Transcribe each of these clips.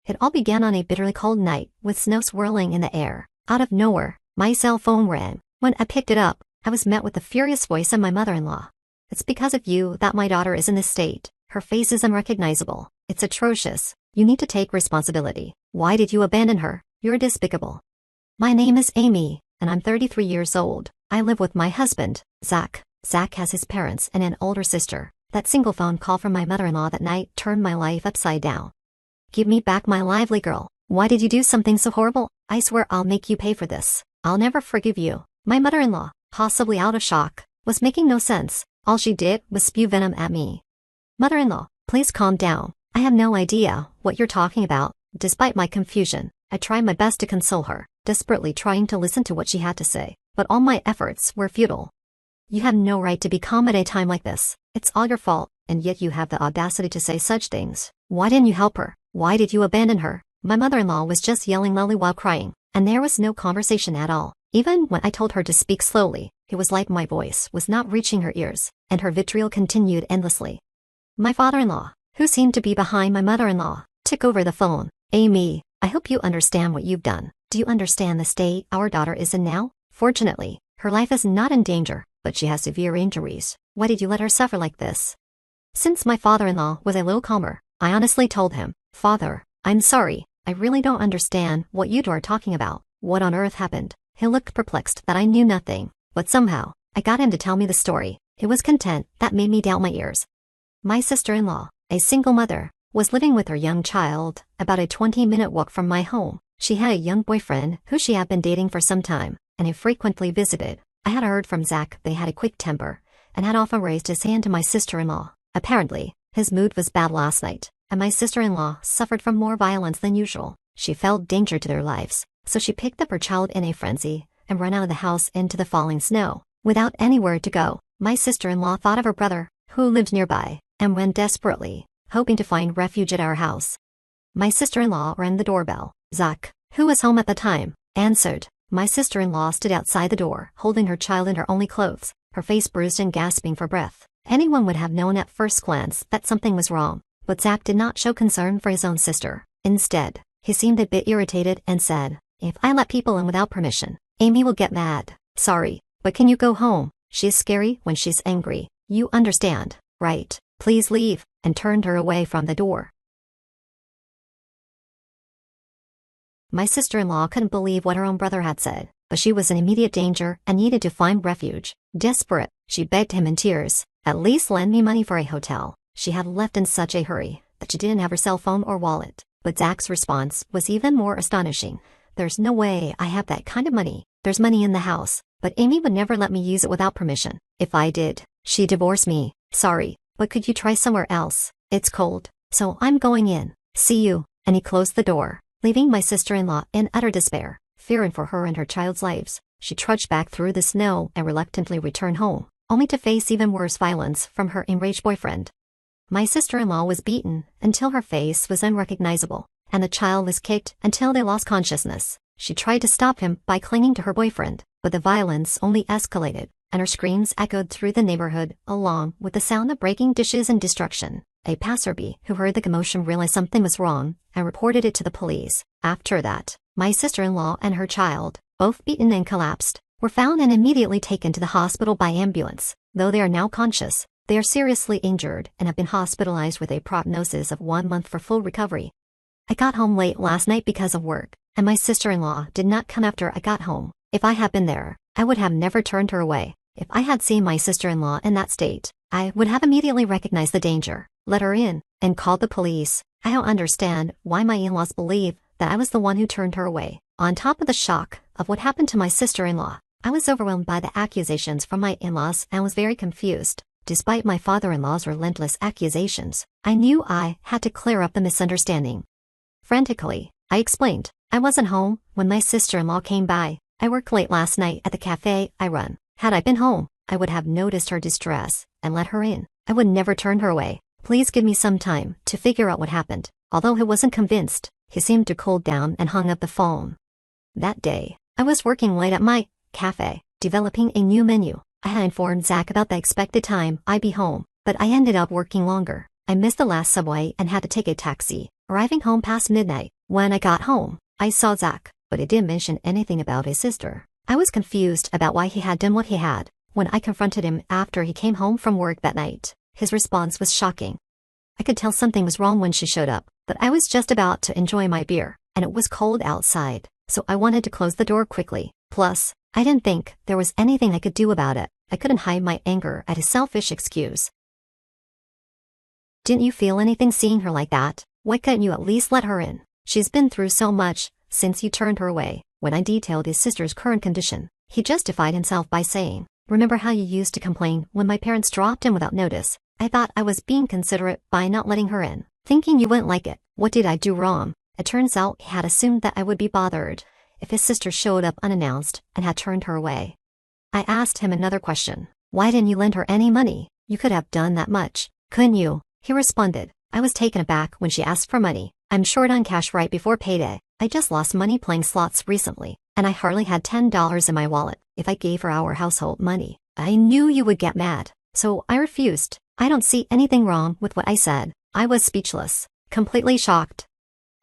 It all began on a bitterly cold night, with snow swirling in the air. Out of nowhere, my cell phone rang. When I picked it up, I was met with the furious voice of my mother-in-law. "It's because of you that my daughter is in this state. Her face is unrecognizable. It's atrocious. You need to take responsibility. Why did you abandon her? You're despicable." My name is Amy, and I'm 33 years old. I live with my husband, Zach. Zach has his parents and an older sister. That single phone call from my mother-in-law that night turned my life upside down. "Give me back my lively girl. Why did you do something so horrible? I swear I'll make you pay for this. I'll never forgive you." My mother-in-law, possibly out of shock, was making no sense. All she did was spew venom at me. "Mother-in-law, please calm down. I have no idea what you're talking about." Despite my confusion, I tried my best to console her, desperately trying to listen to what she had to say, but all my efforts were futile. "You have no right to be calm at a time like this. It's all your fault, and yet you have the audacity to say such things. Why didn't you help her? Why did you abandon her?" My mother-in-law was just yelling loudly while crying, and there was no conversation at all. Even when I told her to speak slowly, it was like my voice was not reaching her ears, and her vitriol continued endlessly. My father-in-law, who seemed to be behind my mother-in-law, took over the phone. "Amy, I hope you understand what you've done. Do you understand the state our daughter is in now? Fortunately, her life is not in danger, but she has severe injuries. Why did you let her suffer like this?" Since my father-in-law was a little calmer, I honestly told him, "Father, I'm sorry. I really don't understand what you two are talking about. What on earth happened?" He looked perplexed that I knew nothing, but somehow, I got him to tell me the story. It was content that made me doubt my ears. My sister-in-law, a single mother, was living with her young child, about a 20-minute walk from my home. She had a young boyfriend who she had been dating for some time, and he frequently visited. I had heard from Zach they had a quick temper, and had often raised his hand to my sister-in-law. Apparently, his mood was bad last night, and my sister-in-law suffered from more violence than usual. She felt danger to their lives, so she picked up her child in a frenzy, and ran out of the house into the falling snow. Without anywhere to go, my sister-in-law thought of her brother, who lived nearby, and went desperately, hoping to find refuge at our house. My sister-in-law rang the doorbell. Zach, who was home at the time, answered. My sister-in-law stood outside the door, holding her child in her only clothes, her face bruised and gasping for breath. Anyone would have known at first glance that something was wrong, but Zach did not show concern for his own sister. Instead, he seemed a bit irritated and said, "If I let people in without permission, Amy will get mad. Sorry, but can you go home? She's scary when she's angry. You understand, right? Please leave," and turned her away from the door. My sister-in-law couldn't believe what her own brother had said, but she was in immediate danger and needed to find refuge. Desperate, she begged him in tears, "At least lend me money for a hotel." She had left in such a hurry that she didn't have her cell phone or wallet. But Zach's response was even more astonishing. "There's no way I have that kind of money. There's money in the house, but Amy would never let me use it without permission. If I did, she'd divorce me. Sorry, but could you try somewhere else? It's cold, so I'm going in. See you." And he closed the door, leaving my sister-in-law in utter despair, fearing for her and her child's lives. She trudged back through the snow and reluctantly returned home, only to face even worse violence from her enraged boyfriend. My sister-in-law was beaten until her face was unrecognizable, and the child was kicked until they lost consciousness. She tried to stop him by clinging to her boyfriend, but the violence only escalated, and her screams echoed through the neighborhood, along with the sound of breaking dishes and destruction. A passerby who heard the commotion realized something was wrong and reported it to the police. After that, my sister-in-law and her child, both beaten and collapsed, were found and immediately taken to the hospital by ambulance. Though they are now conscious, they are seriously injured and have been hospitalized with a prognosis of 1 month for full recovery. I got home late last night because of work, and my sister-in-law did not come after I got home. If I had been there, I would have never turned her away. If I had seen my sister-in-law in that state, I would have immediately recognized the danger, let her in, and called the police. I don't understand why my in-laws believe that I was the one who turned her away. On top of the shock of what happened to my sister-in-law, I was overwhelmed by the accusations from my in-laws and was very confused. Despite my father-in-law's relentless accusations, I knew I had to clear up the misunderstanding. Frantically, I explained, "I wasn't home when my sister-in-law came by. I worked late last night at the cafe I run. Had I been home, I would have noticed her distress and let her in. I would never turn her away. Please give me some time to figure out what happened." Although he wasn't convinced, he seemed to cool down and hung up the phone. That day, I was working late at my cafe, developing a new menu. I had informed Zach about the expected time I'd be home, but I ended up working longer. I missed the last subway and had to take a taxi, arriving home past midnight. When I got home, I saw Zach, but he didn't mention anything about his sister. I was confused about why he had done what he had. When I confronted him after he came home from work that night, his response was shocking. I could tell something was wrong when she showed up, but I was just about to enjoy my beer, and it was cold outside, so I wanted to close the door quickly. Plus, I didn't think there was anything I could do about it. I couldn't hide my anger at his selfish excuse. Didn't you feel anything seeing her like that? Why couldn't you at least let her in? She's been through so much since you turned her away. When I detailed his sister's current condition, he justified himself by saying, "Remember how you used to complain when my parents dropped in without notice? I thought I was being considerate by not letting her in, thinking you wouldn't like it. What did I do wrong?" It turns out he had assumed that I would be bothered if his sister showed up unannounced and had turned her away. I asked him another question. "Why didn't you lend her any money? You could have done that much, couldn't you?" He responded, "I was taken aback when she asked for money. I'm short on cash right before payday. I just lost money playing slots recently, and I hardly had $10 in my wallet. If I gave her our household money, I knew you would get mad, so I refused." I don't see anything wrong with what I said. I was speechless, completely shocked.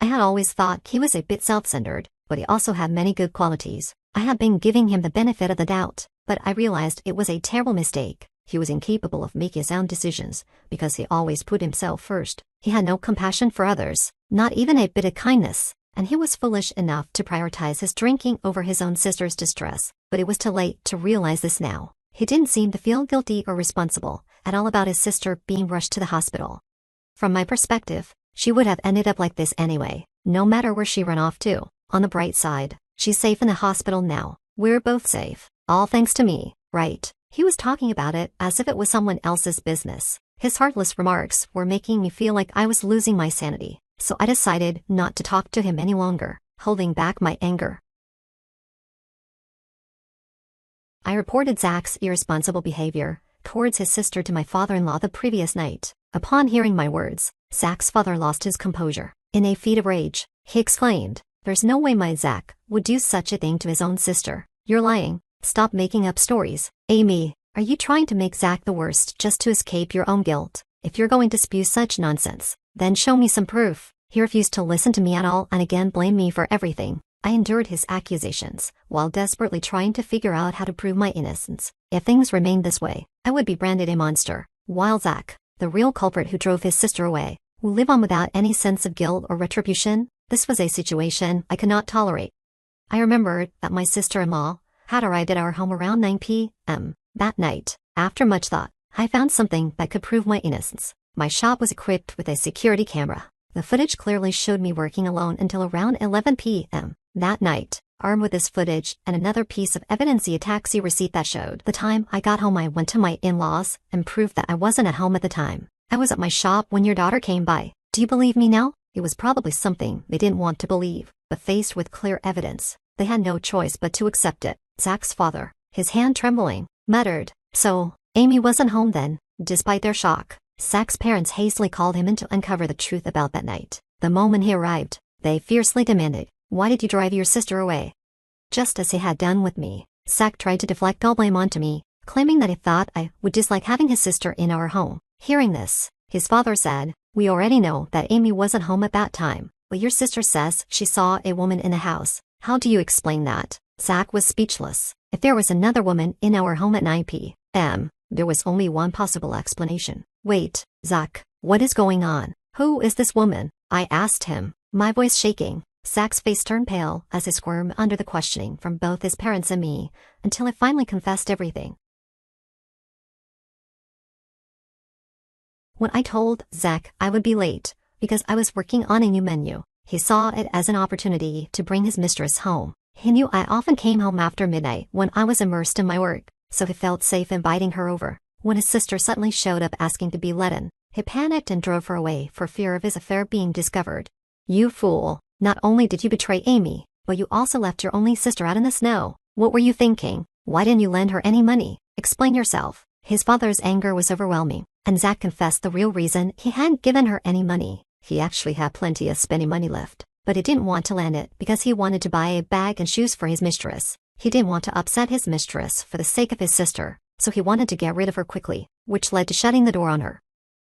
I had always thought he was a bit self-centered, but he also had many good qualities. I had been giving him the benefit of the doubt, but I realized it was a terrible mistake. He was incapable of making sound decisions because he always put himself first. He had no compassion for others, not even a bit of kindness, and he was foolish enough to prioritize his drinking over his own sister's distress. But it was too late to realize this now. He didn't seem to feel guilty or responsible at all about his sister being rushed to the hospital. From my perspective, she would have ended up like this anyway, no matter where she ran off to. On the bright side, she's safe in the hospital now. We're both safe, all thanks to me, right? He was talking about it as if it was someone else's business. His heartless remarks were making me feel like I was losing my sanity, so I decided not to talk to him any longer, holding back my anger. I reported Zach's irresponsible behavior towards his sister to my father-in-law the previous night. Upon hearing my words, Zach's father lost his composure. In a fit of rage, he exclaimed, "There's no way my Zach would do such a thing to his own sister. You're lying. Stop making up stories. Amy, are you trying to make Zach the worst just to escape your own guilt? If you're going to spew such nonsense, then show me some proof." He refused to listen to me at all and again blamed me for everything. I endured his accusations, while desperately trying to figure out how to prove my innocence. If things remained this way, I would be branded a monster, while Zach, the real culprit who drove his sister away, would live on without any sense of guilt or retribution. This was a situation I could not tolerate. I remembered that my sister-in-law had arrived at our home around 9 p.m. that night. After much thought, I found something that could prove my innocence. My shop was equipped with a security camera. The footage clearly showed me working alone until around 11 p.m. that night. Armed with this footage and another piece of evidence, a taxi receipt that showed the time I got home, I went to my in-laws and proved that I wasn't at home at the time. "I was at my shop when your daughter came by. Do you believe me now?" It was probably something they didn't want to believe, but faced with clear evidence, they had no choice but to accept it. Zach's father, his hand trembling, muttered, "So, Amy wasn't home then?" Despite their shock, Zach's parents hastily called him in to uncover the truth about that night. The moment he arrived, they fiercely demanded, "Why did you drive your sister away?" Just as he had done with me, Zach tried to deflect all blame onto me, claiming that he thought I would dislike having his sister in our home. Hearing this, his father said, "We already know that Amy wasn't home at that time, but your sister says she saw a woman in the house. How do you explain that?" Zach was speechless. If there was another woman in our home at 9 p.m., there was only one possible explanation. "Wait, Zach, what is going on? Who is this woman?" I asked him, my voice shaking. Zach's face turned pale as he squirmed under the questioning from both his parents and me, until I finally confessed everything. When I told Zach I would be late because I was working on a new menu, he saw it as an opportunity to bring his mistress home. He knew I often came home after midnight when I was immersed in my work, so he felt safe inviting her over. When his sister suddenly showed up asking to be let in, he panicked and drove her away for fear of his affair being discovered. "You fool. Not only did you betray Amy, but you also left your only sister out in the snow. What were you thinking? Why didn't you lend her any money? Explain yourself." His father's anger was overwhelming, and Zach confessed the real reason he hadn't given her any money. He actually had plenty of spending money left, but he didn't want to lend it because he wanted to buy a bag and shoes for his mistress. He didn't want to upset his mistress for the sake of his sister, so he wanted to get rid of her quickly, which led to shutting the door on her.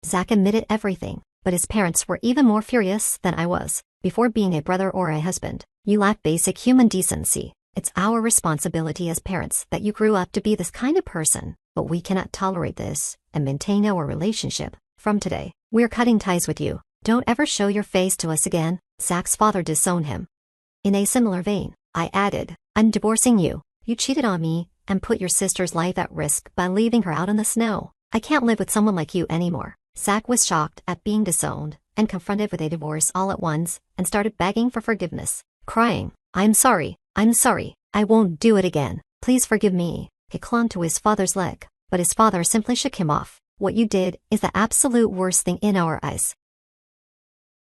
Zach admitted everything, but his parents were even more furious than I was. Before being a brother or a husband, you lack basic human decency. It's our responsibility as parents that you grew up to be this kind of person, but we cannot tolerate this and maintain our relationship. From today, we're cutting ties with you. Don't ever show your face to us again. Zach's father disowned him. In a similar vein, I added, I'm divorcing you. You cheated on me and put your sister's life at risk by leaving her out in the snow. I can't live with someone like you anymore. Zach was shocked at being disowned and confronted with a divorce all at once and started begging for forgiveness, crying, I'm sorry, I won't do it again. Please forgive me. He clung to his father's leg, but his father simply shook him off. What you did is the absolute worst thing in our eyes.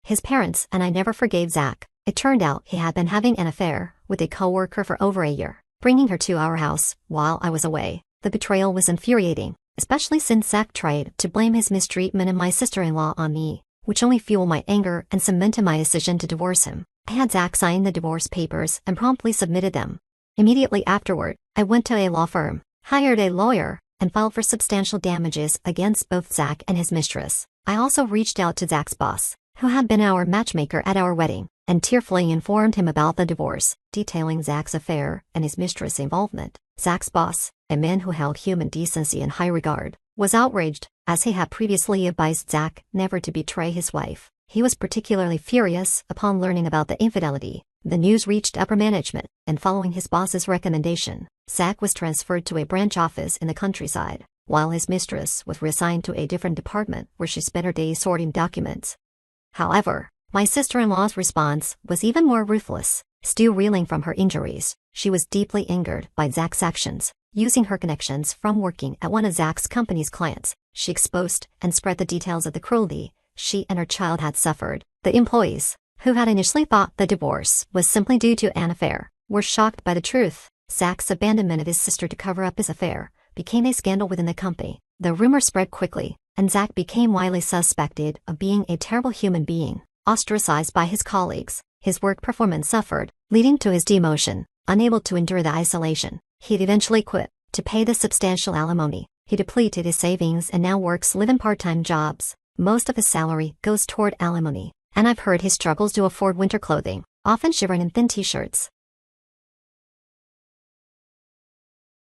His parents and I never forgave Zach. It turned out he had been having an affair with a coworker for over a year, bringing her to our house while I was away. The betrayal was infuriating, especially since Zach tried to blame his mistreatment and my sister-in-law on me, which only fueled my anger and cemented my decision to divorce him. I had Zach sign the divorce papers and promptly submitted them. Immediately afterward, I went to a law firm, hired a lawyer, and filed for substantial damages against both Zach and his mistress. I also reached out to Zach's boss, who had been our matchmaker at our wedding, and tearfully informed him about the divorce, detailing Zach's affair and his mistress' involvement. Zach's boss, a man who held human decency in high regard, was outraged, as he had previously advised Zach never to betray his wife. He was particularly furious upon learning about the infidelity. The news reached upper management, and following his boss's recommendation, Zach was transferred to a branch office in the countryside, while his mistress was reassigned to a different department where she spent her days sorting documents. However, my sister-in-law's response was even more ruthless. Still reeling from her injuries, she was deeply angered by Zach's actions. Using her connections from working at one of Zach's company's clients, she exposed and spread the details of the cruelty she and her child had suffered. The employees, who had initially thought the divorce was simply due to an affair, were shocked by the truth. Zach's abandonment of his sister to cover up his affair became a scandal within the company. The rumor spread quickly, and Zach became widely suspected of being a terrible human being. Ostracized by his colleagues, his work performance suffered, leading to his demotion. Unable to endure the isolation, he'd eventually quit. To pay the substantial alimony, he depleted his savings and now works live-in part-time jobs. Most of his salary goes toward alimony, and I've heard he struggles to afford winter clothing, often shivering in thin t-shirts.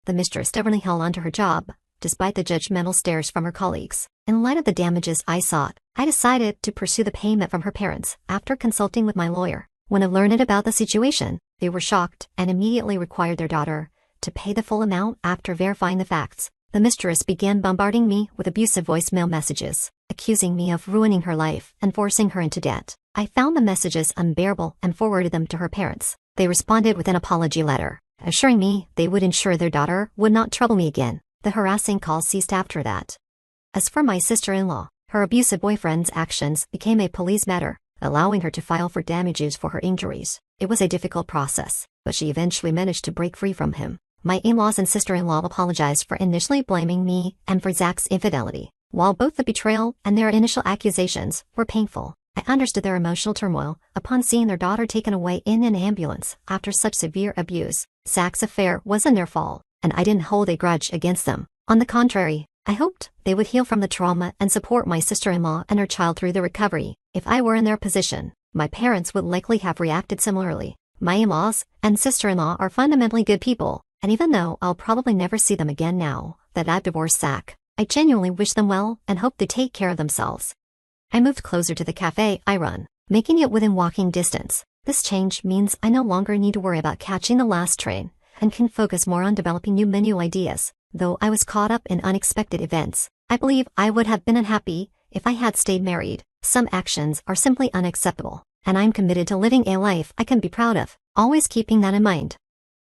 The mistress stubbornly held onto her job, despite the judgmental stares from her colleagues. In light of the damages I sought, I decided to pursue the payment from her parents after consulting with my lawyer. When I learned about the situation, they were shocked and immediately required their daughter to pay the full amount after verifying the facts. The mistress began bombarding me with abusive voicemail messages, accusing me of ruining her life and forcing her into debt. I found the messages unbearable and forwarded them to her parents. They responded with an apology letter, assuring me they would ensure their daughter would not trouble me again. The harassing calls ceased after that. As for my sister-in-law, her abusive boyfriend's actions became a police matter, allowing her to file for damages for her injuries. It was a difficult process, but she eventually managed to break free from him. My in-laws and sister-in-law apologized for initially blaming me and for Zach's infidelity. While both the betrayal and their initial accusations were painful, I understood their emotional turmoil upon seeing their daughter taken away in an ambulance after such severe abuse. Zach's affair wasn't their fault, and I didn't hold a grudge against them. On the contrary, I hoped they would heal from the trauma and support my sister-in-law and her child through the recovery. If I were in their position, my parents would likely have reacted similarly. My in-laws and sister-in-law are fundamentally good people, and even though I'll probably never see them again now that I've divorced Zach, I genuinely wish them well and hope they take care of themselves. I moved closer to the cafe I run, making it within walking distance. This change means I no longer need to worry about catching the last train and can focus more on developing new menu ideas. Though I was caught up in unexpected events, I believe I would have been unhappy if I had stayed married. Some actions are simply unacceptable, and I'm committed to living a life I can be proud of, always keeping that in mind.